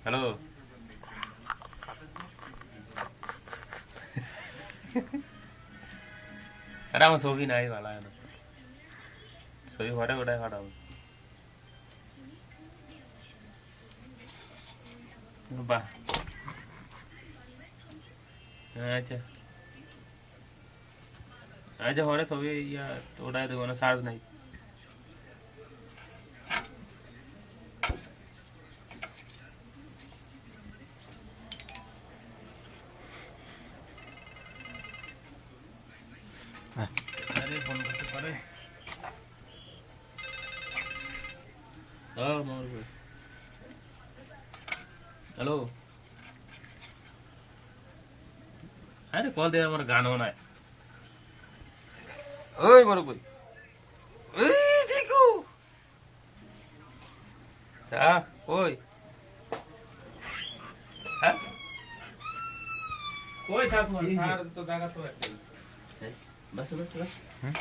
Hello. আরে আমার ছবি নাই ভালো হয় না, ছবি ফটো কোথায় ফাটাবো? বাহ, আচ্ছা আচ্ছা, ঘরে ছবি ইয়া ওটাই দেবো না, চার্জ নাই। আরে ফোন করতে পারে। হ্যালো, আরে কল দিয়ে আমার গানও নাই। ওই মরু কই, ওই চিকু তা কই, হ্যাঁ কই থাকবো আর তো জায়গা তো একটাই। बस बस बस। हाँ